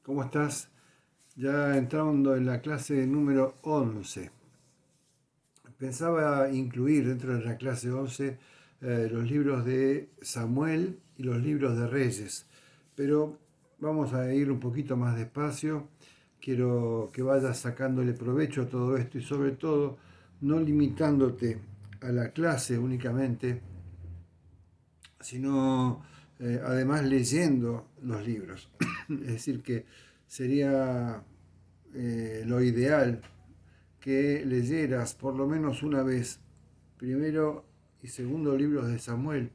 ¿Cómo estás? Ya entrando en la clase número 11. Pensaba incluir dentro de la clase 11 los libros de Samuel y los libros de Reyes, pero vamos a ir un poquito más despacio. Quiero que vayas sacándole provecho a todo esto y sobre todo no limitándote a la clase únicamente, sino además leyendo los libros. Es decir, que sería lo ideal que leyeras por lo menos una vez primero y segundo libros de Samuel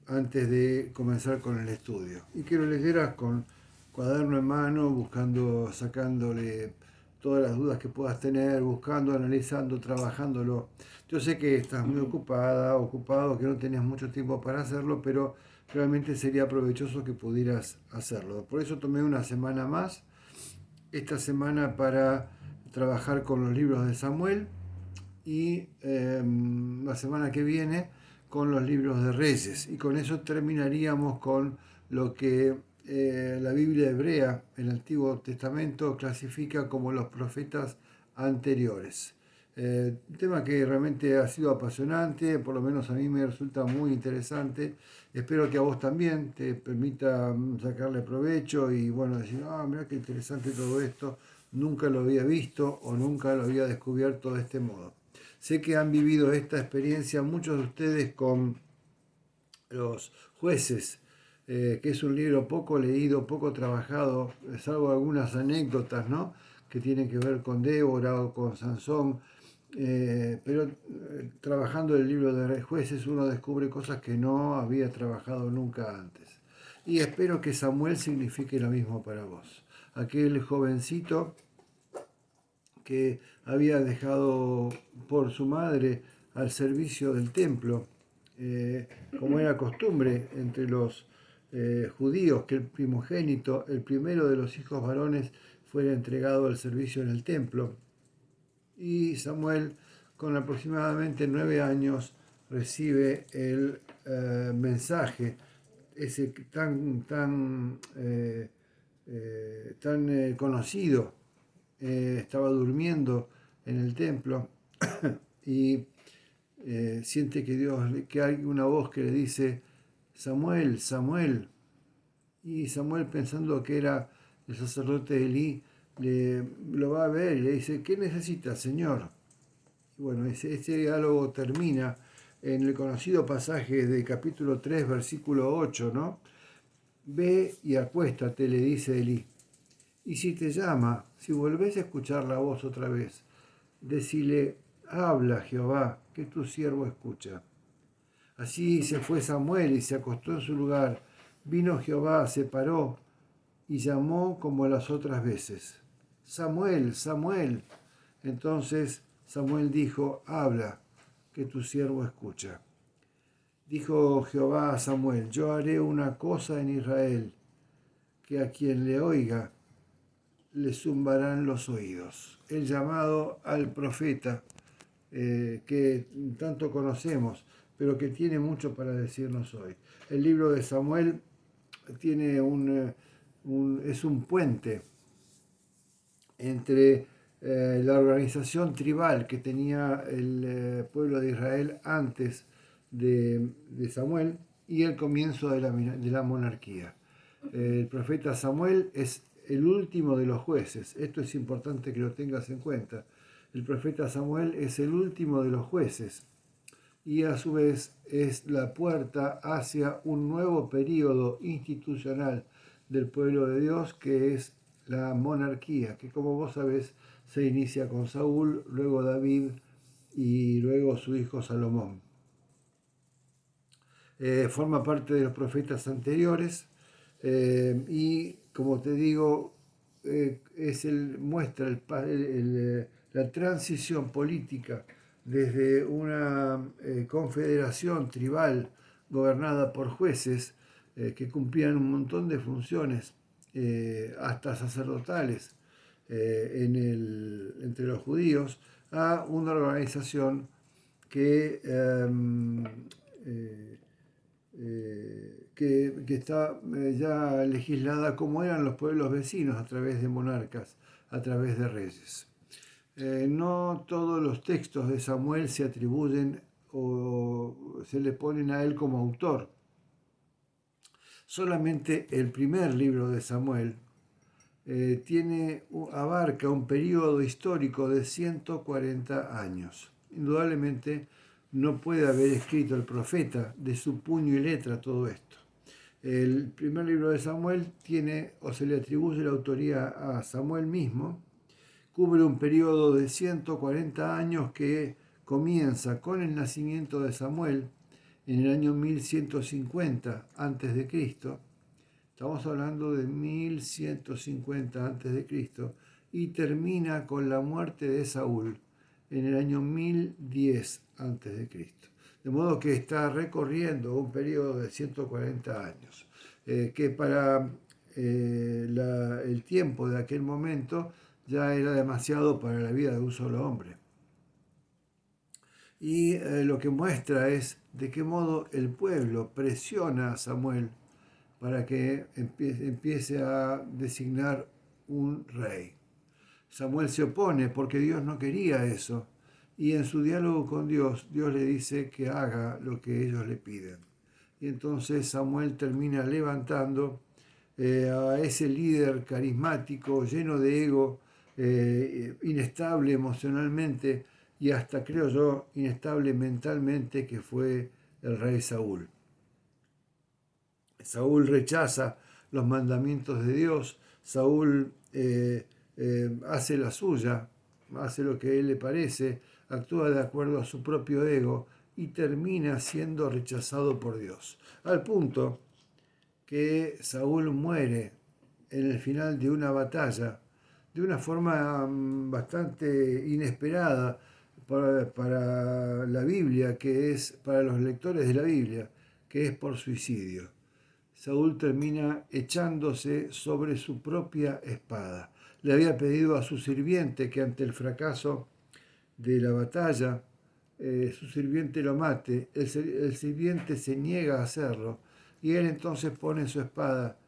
antes de comenzar con el estudio. Y que lo leyeras con cuaderno en mano, buscando, sacándole todas las dudas que puedas tener, buscando, analizando, trabajándolo. Yo sé que estás muy ocupada, ocupado, que no tenías mucho tiempo para hacerlo, pero realmente sería provechoso que pudieras hacerlo. Por eso tomé una semana más, esta semana para trabajar con los libros de Samuel y la semana que viene con los libros de Reyes. Y con eso terminaríamos con lo que la Biblia hebrea, el Antiguo Testamento, clasifica como los profetas anteriores. Un tema que realmente ha sido apasionante, por lo menos a mí me resulta muy interesante. Espero que a vos también te permita sacarle provecho y bueno, decir, mira qué interesante todo esto, nunca lo había visto o nunca lo había descubierto de este modo. Sé que han vivido esta experiencia muchos de ustedes con los jueces, que es un libro poco leído, poco trabajado, salvo algunas anécdotas, ¿no?, que tienen que ver con Débora o con Sansón. Pero trabajando el libro de jueces uno descubre cosas que no había trabajado nunca antes. Y espero que Samuel signifique lo mismo para vos. Aquel jovencito que había dejado por su madre al servicio del templo, como era costumbre entre los judíos, que el primogénito, el primero de los hijos varones, fuera entregado al servicio en el templo. Y Samuel, con aproximadamente 9 años, recibe el mensaje, ese tan conocido. Estaba durmiendo en el templo y siente que hay una voz que le dice, Samuel, Samuel. Y Samuel, pensando que era el sacerdote Elí, lo va a ver y le dice, ¿qué necesita, Señor? Y bueno, ese diálogo termina en el conocido pasaje de capítulo 3, versículo 8, ¿no? Ve y acuéstate, le dice Elí. Y si te llama, si volvés a escuchar la voz otra vez, decile, habla Jehová, que tu siervo escucha. Así se fue Samuel y se acostó en su lugar. Vino Jehová, se paró y llamó como las otras veces. Samuel, Samuel. Entonces Samuel dijo, habla, que tu siervo escucha. Dijo Jehová a Samuel, yo haré una cosa en Israel, que a quien le oiga le zumbarán los oídos. El llamado al profeta que tanto conocemos, pero que tiene mucho para decirnos hoy. El libro de Samuel tiene es un puente entre la organización tribal que tenía el pueblo de Israel antes de Samuel y el comienzo de la monarquía. El profeta Samuel es el último de los jueces. Esto es importante que lo tengas en cuenta. El profeta Samuel es el último de los jueces y a su vez es la puerta hacia un nuevo periodo institucional del pueblo de Dios, que es la monarquía, que como vos sabés se inicia con Saúl, luego David y luego su hijo Salomón. Forma parte de los profetas anteriores y, como te digo, muestra la transición política desde una confederación tribal gobernada por jueces que cumplían un montón de funciones, hasta sacerdotales, entre los judíos, a una organización que que está ya legislada como eran los pueblos vecinos a través de monarcas, a través de reyes. No todos los textos de Samuel se atribuyen o se le ponen a él como autor. Solamente el primer libro de Samuel abarca un periodo histórico de 140 años. Indudablemente no puede haber escrito el profeta de su puño y letra todo esto. El primer libro de Samuel tiene o se le atribuye la autoría a Samuel mismo. Cubre un periodo de 140 años que comienza con el nacimiento de Samuel en el año 1150 a.C. Estamos hablando de 1150 a.C. y termina con la muerte de Saúl en el año 1010 a.C. De modo que está recorriendo un periodo de 140 años, que para el tiempo de aquel momento ya era demasiado para la vida de un solo hombre. Y lo que muestra es de qué modo el pueblo presiona a Samuel para que empiece a designar un rey. Samuel se opone porque Dios no quería eso, y en su diálogo con Dios, Dios le dice que haga lo que ellos le piden. Y entonces Samuel termina levantando a ese líder carismático, lleno de ego, inestable emocionalmente y hasta, creo yo, inestable mentalmente, que fue el rey Saúl. Saúl rechaza los mandamientos de Dios, Saúl hace la suya, hace lo que a él le parece, actúa de acuerdo a su propio ego y termina siendo rechazado por Dios. Al punto que Saúl muere en el final de una batalla de una forma bastante inesperada para la Biblia, que es para los lectores de la Biblia, que es por suicidio. Saúl termina echándose sobre su propia espada. Le había pedido a su sirviente que ante el fracaso de la batalla, su sirviente lo mate. El sirviente se niega a hacerlo y él entonces pone su espada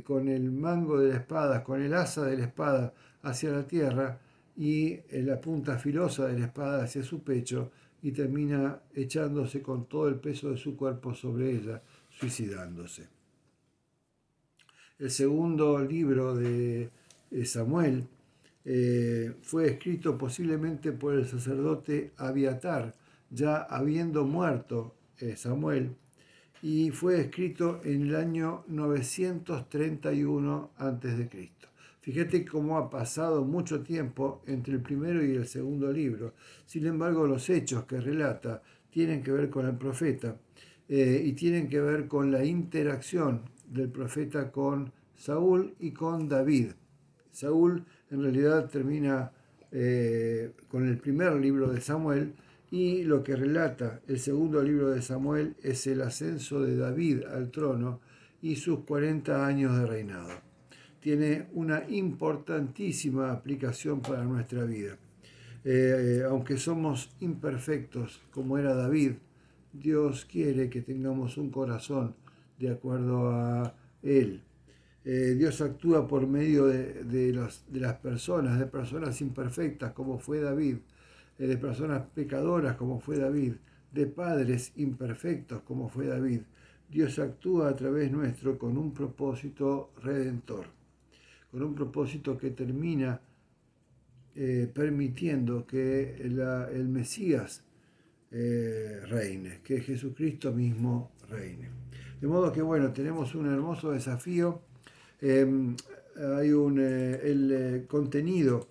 con el mango de la espada, con el asa de la espada hacia la tierra y la punta filosa de la espada hacia su pecho y termina echándose con todo el peso de su cuerpo sobre ella, suicidándose. El segundo libro de Samuel fue escrito posiblemente por el sacerdote Abiatar, ya habiendo muerto Samuel, y fue escrito en el año 931 a.C. Fíjate cómo ha pasado mucho tiempo entre el primero y el segundo libro. Sin embargo, los hechos que relata tienen que ver con el profeta y tienen que ver con la interacción del profeta con Saúl y con David. Saúl en realidad termina con el primer libro de Samuel, y lo que relata el segundo libro de Samuel es el ascenso de David al trono y sus 40 años de reinado. Tiene una importantísima aplicación para nuestra vida. Aunque somos imperfectos como era David, Dios quiere que tengamos un corazón de acuerdo a Él. Dios actúa por medio de las personas, de personas imperfectas como fue David, de personas pecadoras como fue David, de padres imperfectos como fue David. Dios actúa a través nuestro con un propósito redentor, con un propósito que termina permitiendo que el Mesías reine, que Jesucristo mismo reine. De modo que bueno, tenemos un hermoso desafío. Hay el contenido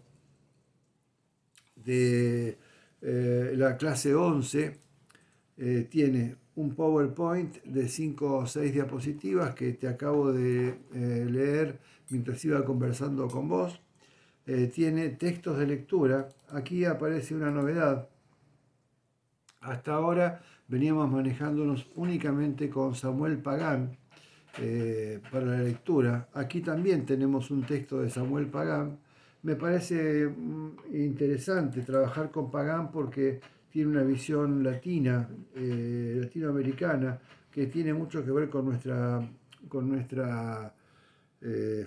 de la clase 11 tiene un PowerPoint de 5 o 6 diapositivas que te acabo de leer mientras iba conversando con vos. Tiene textos de lectura. Aquí aparece una novedad. Hasta ahora veníamos manejándonos únicamente con Samuel Pagán para la lectura. Aquí también tenemos un texto de Samuel Pagán. Me parece interesante trabajar con Pagán porque tiene una visión latina, latinoamericana, que tiene mucho que ver con nuestra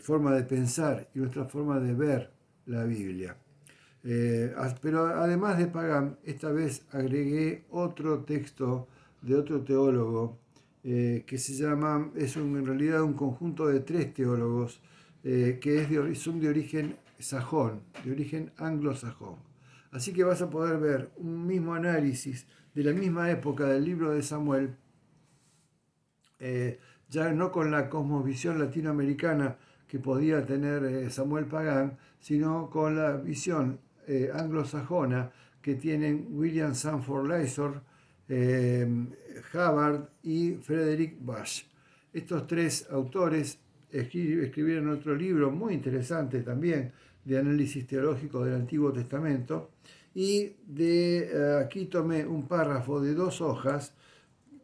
forma de pensar y nuestra forma de ver la Biblia. Pero además de Pagán, esta vez agregué otro texto de otro teólogo que se llama, en realidad un conjunto de tres teólogos son de origen sajón, de origen anglosajón. Así que vas a poder ver un mismo análisis de la misma época del libro de Samuel, ya no con la cosmovisión latinoamericana que podía tener Samuel Pagán, sino con la visión anglosajona que tienen William Sanford Lysor, Hubbard y Frederick Bush. Estos tres autores escribieron otro libro muy interesante también de análisis teológico del Antiguo Testamento, y aquí tomé un párrafo de 2 hojas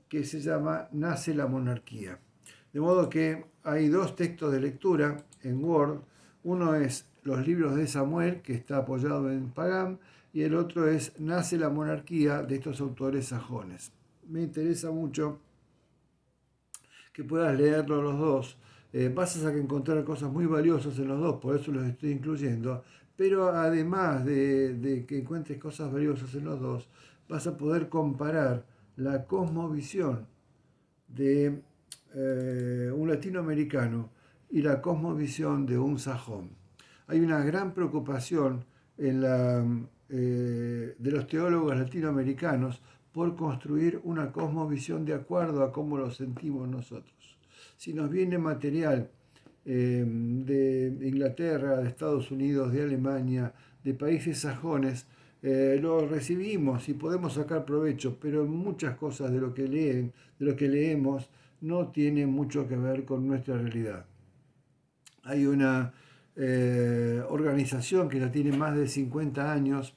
que se llama Nace la monarquía. De modo que hay 2 textos de lectura en Word. Uno es los libros de Samuel, que está apoyado en Pagán, y el otro es Nace la monarquía, de estos autores sajones. Me interesa mucho que puedas leerlo los dos. Vas a encontrar cosas muy valiosas en los dos, por eso los estoy incluyendo. Pero además de que encuentres cosas valiosas en los dos, vas a poder comparar la cosmovisión de un latinoamericano y la cosmovisión de un sajón. Hay una gran preocupación de los teólogos latinoamericanos por construir una cosmovisión de acuerdo a cómo lo sentimos nosotros. Si nos viene material de Inglaterra, de Estados Unidos, de Alemania, de países sajones, lo recibimos y podemos sacar provecho, pero muchas cosas de lo que leemos no tienen mucho que ver con nuestra realidad. Hay una organización que ya tiene más de 50 años,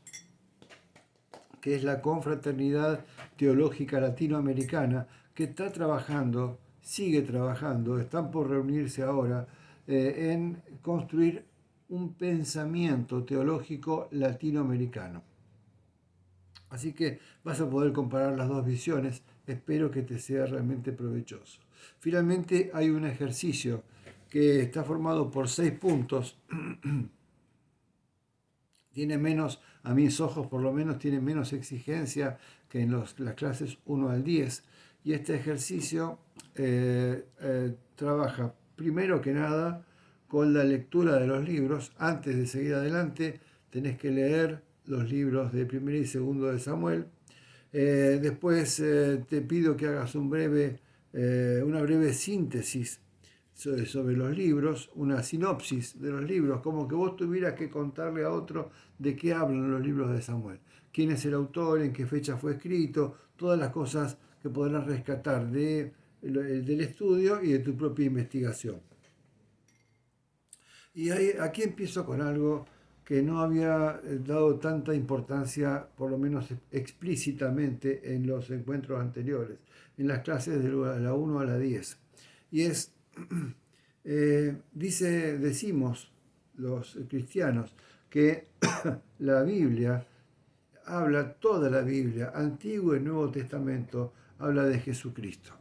que es la Confraternidad Teológica Latinoamericana, que está trabajando, sigue trabajando, están por reunirse ahora, en construir un pensamiento teológico latinoamericano. Así que vas a poder comparar las dos visiones. Espero que te sea realmente provechoso. Finalmente hay un ejercicio que está formado por 6 puntos. Tiene menos, a mis ojos por lo menos, tiene menos exigencia que en las clases 1 al 10. Y este ejercicio trabaja primero que nada con la lectura de los libros. Antes de seguir adelante, tenés que leer los libros de primero y segundo de Samuel. Después te pido que hagas una breve síntesis sobre los libros, una sinopsis de los libros, como que vos tuvieras que contarle a otro de qué hablan los libros de Samuel, quién es el autor, en qué fecha fue escrito, todas las cosas que podrás rescatar del estudio y de tu propia investigación. Y aquí empiezo con algo que no había dado tanta importancia, por lo menos explícitamente, en los encuentros anteriores, en las clases de la 1 a la 10. Y es, decimos los cristianos, que la Biblia toda la Biblia, Antiguo y Nuevo Testamento, habla de Jesucristo.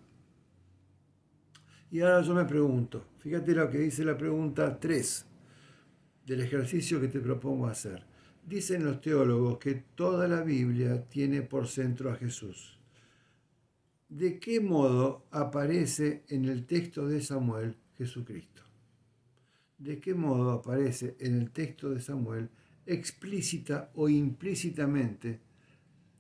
Y ahora yo me pregunto, fíjate lo que dice la pregunta 3 del ejercicio que te propongo hacer. Dicen los teólogos que toda la Biblia tiene por centro a Jesús. ¿De qué modo aparece en el texto de Samuel Jesucristo? ¿De qué modo aparece en el texto de Samuel explícita o implícitamente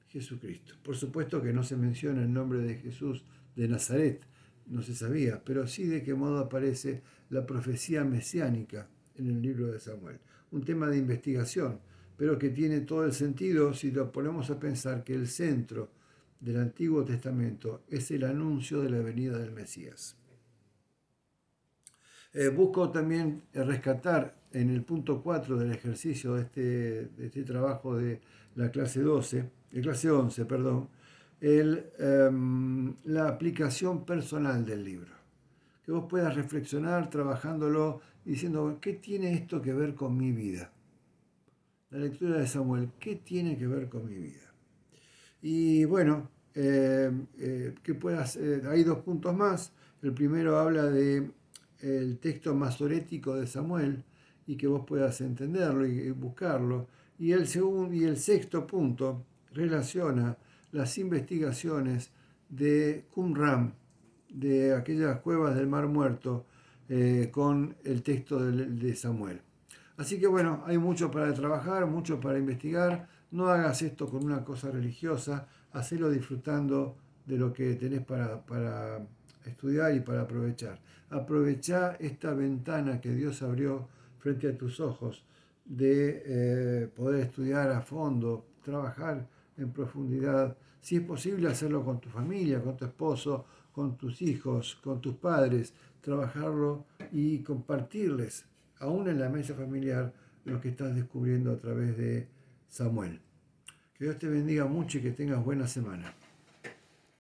Jesucristo? Por supuesto que no se menciona el nombre de Jesús de Nazaret, no se sabía, pero sí de qué modo aparece la profecía mesiánica en el libro de Samuel. Un tema de investigación, pero que tiene todo el sentido si lo ponemos a pensar que el centro del Antiguo Testamento es el anuncio de la venida del Mesías. Busco también rescatar en el punto 4 del ejercicio de este trabajo de la clase 11, la aplicación personal del libro. Que vos puedas reflexionar trabajándolo diciendo, ¿qué tiene esto que ver con mi vida? La lectura de Samuel, ¿qué tiene que ver con mi vida? Y bueno, que puedas, hay dos puntos más. El primero habla de el texto masorético de Samuel y que vos puedas entenderlo y buscarlo. Y el segundo y el sexto punto relaciona las investigaciones de Qumran, de aquellas cuevas del Mar Muerto, con el texto de Samuel. Así que bueno, hay mucho para trabajar, mucho para investigar. No hagas esto con una cosa religiosa, hacelo disfrutando de lo que tenés para estudiar y para aprovechar. Aprovechá esta ventana que Dios abrió frente a tus ojos de poder estudiar a fondo, trabajar en profundidad. Si es posible, hacerlo con tu familia, con tu esposo, con tus hijos, con tus padres, trabajarlo y compartirles, aún en la mesa familiar, lo que estás descubriendo a través de Samuel. Que Dios te bendiga mucho y que tengas buena semana.